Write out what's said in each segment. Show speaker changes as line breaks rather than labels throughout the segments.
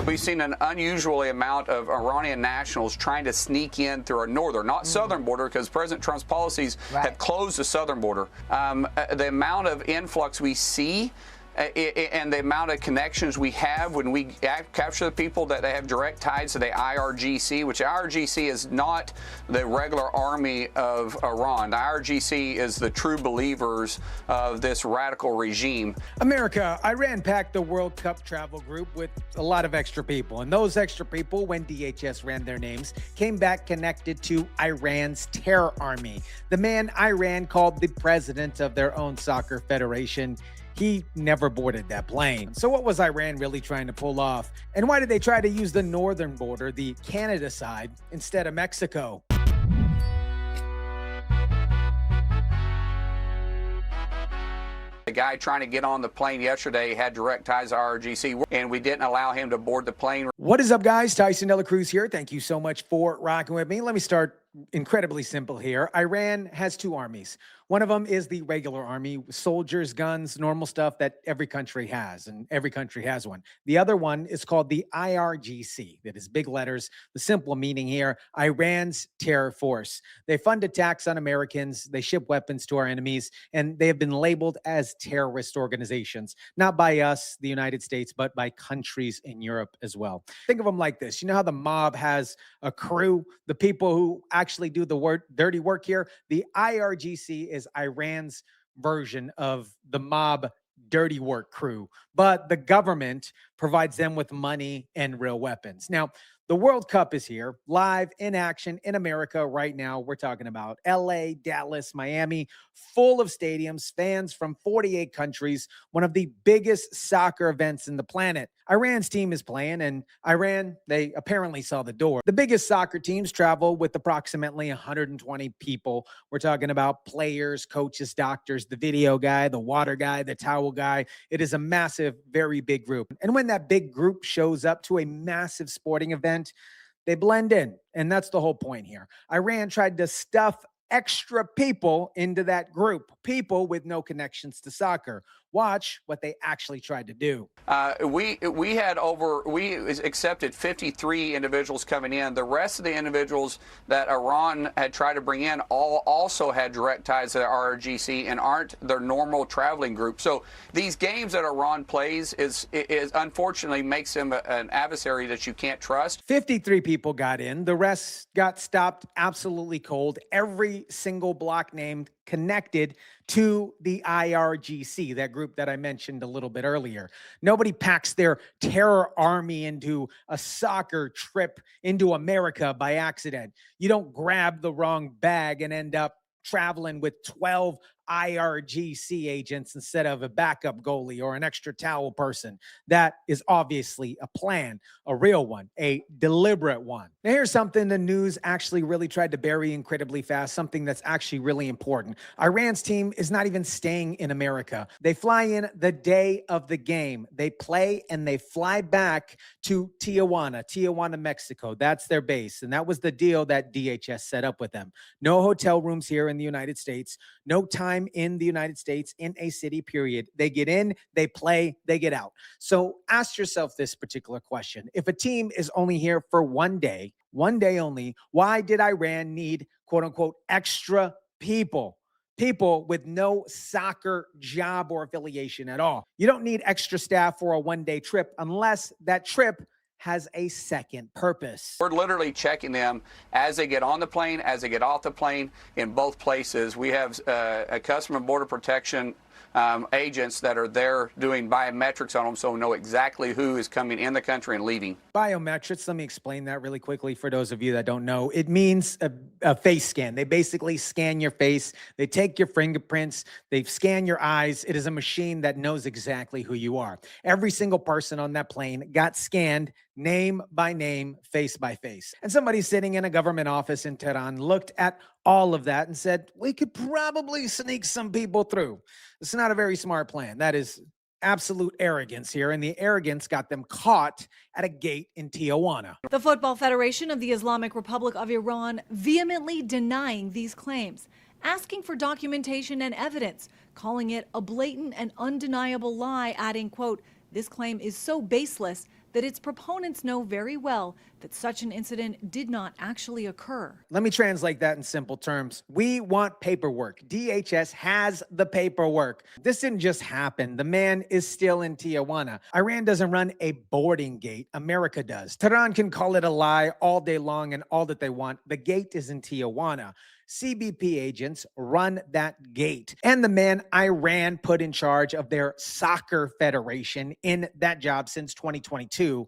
We've seen an unusual amount of Iranian nationals trying to sneak in through our northern, not southern border, because President Trump's policies have closed the southern border. The amount of influx we see and the amount of connections we have when we capture the people that they have direct ties to the IRGC, which the IRGC is not the regular army of Iran. The IRGC is the true believers of this radical regime.
America, Iran packed the World Cup travel group with a lot of extra people. And those extra people, when DHS ran their names, came back connected to Iran's terror army. The man Iran called the president of their own soccer federation. He never boarded that plane. So what was Iran really trying to pull off? And why did they try to use the northern border, the Canada side, instead of Mexico?
The guy trying to get on the plane yesterday had direct ties to RGC, and we didn't allow him to board the plane.
What is up, guys? Tyson, DeLaCruz here. Thank you so much for rocking with me. Let me start incredibly simple here. Iran has two armies. One of them is the regular army, soldiers, guns, normal stuff that every country has, and every country has one. The other one is called the IRGC. That is big letters. The simple meaning here, Iran's terror force. They fund attacks on Americans, they ship weapons to our enemies, and they have been labeled as terrorist organizations, not by us, the United States, but by countries in Europe as well. Think of them like this. You know how the mob has a crew, the people who actually do the dirty work here? The IRGC is Iran's version of the mob dirty work crew, but the government provides them with money and real weapons. Now, the World Cup is here, live in action in America right now. We're talking about LA, Dallas, Miami, full of stadiums, fans from 48 countries, one of the biggest soccer events in the planet. Iran's team is playing, and Iran, they apparently saw the door. The biggest soccer teams travel with approximately 120 people. We're talking about players, coaches, doctors, the video guy, the water guy, the towel guy. It is a massive, very big group. And when that big group shows up to a massive sporting event, they blend in. And that's the whole point here. Iran tried to stuff extra people into that group, people with no connections to soccer. Watch what they actually tried to do.
We accepted 53 individuals coming in. The rest of the individuals that Iran had tried to bring in also had direct ties to the RGC and aren't their normal traveling group. So these games that Iran plays is unfortunately makes them an adversary that you can't trust.
53 people got in. The rest got stopped absolutely cold. Every single block named connected to the IRGC, that group that I mentioned a little bit earlier. Nobody packs their terror army into a soccer trip into America by accident. You don't grab the wrong bag and end up traveling with 12 IRGC agents instead of a backup goalie or an extra towel person. That is obviously a plan, a real one, a deliberate one. Now, here's something the news actually really tried to bury incredibly fast, something that's actually really important. Iran's team is not even staying in America. They fly in the day of the game. They play and they fly back to Tijuana, Mexico. That's their base. And that was the deal that DHS set up with them. No hotel rooms here in the United States, no time in the United States in a city, period. They get in, they play, they get out. So ask yourself this particular question. If a team is only here for one day only, why did Iran need, quote unquote, extra people? People with no soccer job or affiliation at all. You don't need extra staff for a one-day trip unless that trip has a second purpose.
We're literally checking them as they get on the plane, as they get off the plane, in both places. We have a Customs and Border Protection agents that are there doing biometrics on them, so we know exactly who is coming in the country and leaving.
Biometrics, let me explain that really quickly for those of you that don't know. It means a face scan. They basically scan your face. They take your fingerprints. They scan your eyes. It is a machine that knows exactly who you are. Every single person on that plane got scanned name by name, face by face. And somebody sitting in a government office in Tehran looked at all of that and said, we could probably sneak some people through. It's not a very smart plan. That is absolute arrogance here, and the arrogance got them caught at a gate in Tijuana.
The Football Federation of the Islamic Republic of Iran vehemently denying these claims, asking for documentation and evidence, calling it a blatant and undeniable lie, adding, quote, "This claim is so baseless that its proponents know very well that such an incident did not actually occur.
Let me translate that in simple terms. We want paperwork. DHS has the paperwork. This didn't just happen. The man is still in Tijuana. Iran doesn't run a boarding gate. America does. Tehran can call it a lie all day long and all that they want. The gate is in Tijuana. CBP agents run that gate. And the man Iran put in charge of their soccer federation in that job since 2022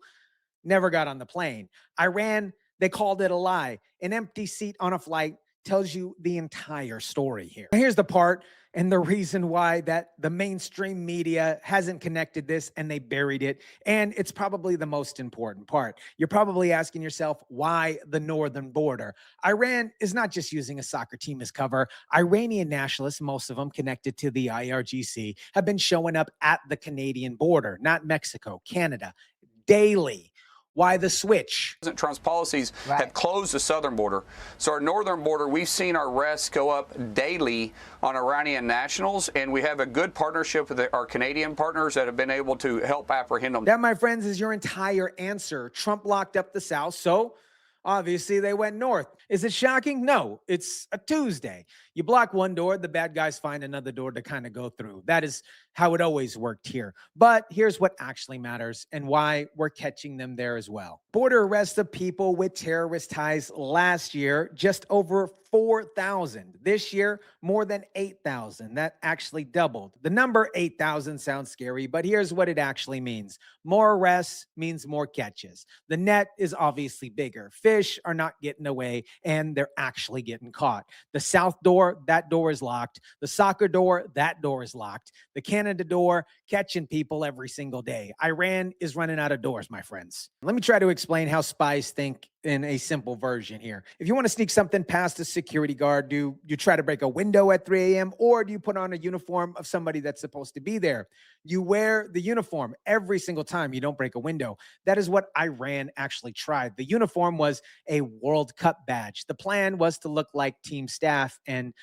never got on the plane. Iran, they called it a lie. An empty seat on a flight tells you the entire story here. Here's the part and the reason why that the mainstream media hasn't connected this and they buried it. And it's probably the most important part. You're probably asking yourself, why the northern border? Iran is not just using a soccer team as cover. Iranian nationalists, most of them connected to the IRGC, have been showing up at the Canadian border, not Mexico, Canada, daily. Why the switch?
President Trump's policies have closed the southern border. So our northern border, we've seen our arrests go up daily on Iranian nationals, and we have a good partnership with our Canadian partners that have been able to help apprehend them.
That, my friends, is your entire answer. Trump locked up the South, so obviously they went north. Is it shocking? No, it's a Tuesday. You block one door, the bad guys find another door to kind of go through. That is how it always worked here. But here's what actually matters and why we're catching them there as well. Border arrests of people with terrorist ties last year, just over 4,000. This year, more than 8,000. That actually doubled. The number 8,000 sounds scary, but here's what it actually means. More arrests means more catches. The net is obviously bigger. Fish are not getting away, and they're actually getting caught. The south door, that door is locked. The soccer door, that door is locked. The Canada door, catching people every single day. Iran is running out of doors, my friends. Let me try to explain how spies think in a simple version here. If you want to sneak something past a security guard, do you try to break a window at 3 a.m. or do you put on a uniform of somebody that's supposed to be there? You wear the uniform every single time. You don't break a window. That is what Iran actually tried. The uniform was a World Cup badge. The plan was to look like team staff and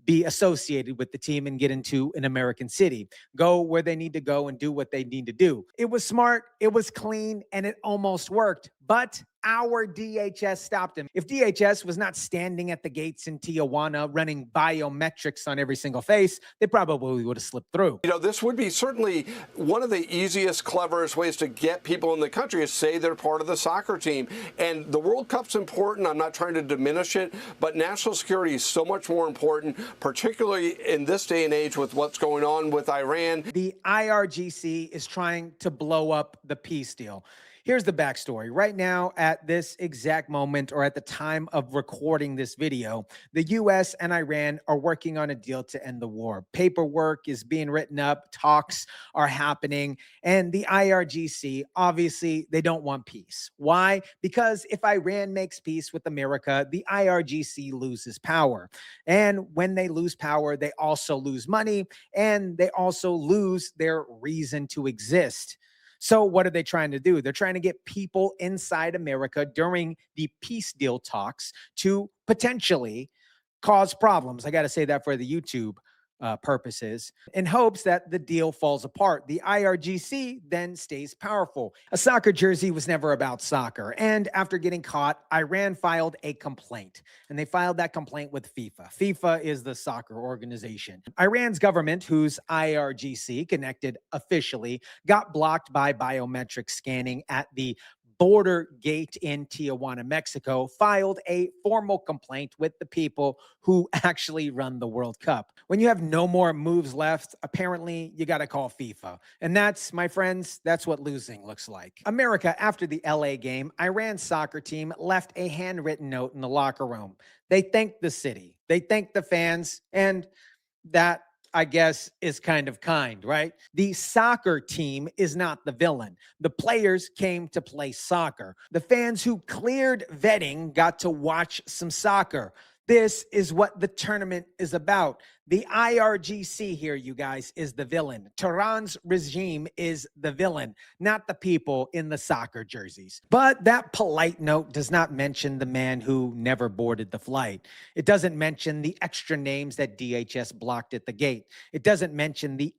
be associated with the team and get into an American city, go where they need to go and do what they need to do. It was smart, it was clean, and it almost worked. But our DHS stopped him. If DHS was not standing at the gates in Tijuana running biometrics on every single face, they probably would have slipped through.
You know, this would be certainly one of the easiest, cleverest ways to get people in the country is say they're part of the soccer team. And the World Cup's important. I'm not trying to diminish it, but national security is so much more important, particularly in this day and age with what's going on with Iran.
The IRGC is trying to blow up the peace deal. Here's the backstory. Right now, at this exact moment, or at the time of recording this video, the U.S. and Iran are working on a deal to end the war. Paperwork is being written up, talks are happening, and the IRGC, obviously, they don't want peace. Why? Because if Iran makes peace with America, the IRGC loses power. And when they lose power, they also lose money, and they also lose their reason to exist. So what are they trying to do? They're trying to get people inside America during the peace deal talks to potentially cause problems. I got to say that for the YouTube purposes, in hopes that the deal falls apart. The IRGC then stays powerful. A soccer jersey was never about soccer. And after getting caught, Iran filed a complaint. And they filed that complaint with FIFA. FIFA is the soccer organization. Iran's government, whose IRGC connected officially, got blocked by biometric scanning at the border gate in Tijuana, Mexico, filed a formal complaint with the people who actually run the World Cup. When you have no more moves left, apparently you got to call FIFA. And that's, my friends, that's what losing looks like. America, after the LA game, Iran's soccer team left a handwritten note in the locker room. They thanked the city, they thanked the fans, and that, I guess, is kind of kind, right? The soccer team is not the villain. The players came to play soccer. The fans who cleared vetting got to watch some soccer. This is what the tournament is about. The IRGC here, you guys, is the villain. Tehran's regime is the villain, not the people in the soccer jerseys. But that polite note does not mention the man who never boarded the flight. It doesn't mention the extra names that DHS blocked at the gate. It doesn't mention the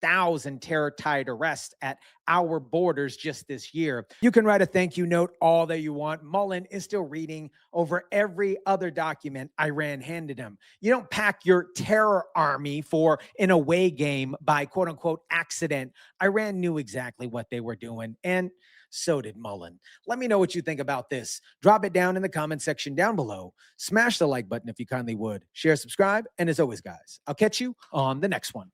1,000 terror-tied arrests at our borders just this year. You can write a thank you note all that you want. Mullin is still reading over every other document Iran handed him. You don't pack your terror army for an away game by quote-unquote accident. Iran knew exactly what they were doing, and so did Mullin. Let me know what you think about this. Drop it down in the comment section down below. Smash the like button if you kindly would. Share, subscribe, and as always, guys, I'll catch you on the next one.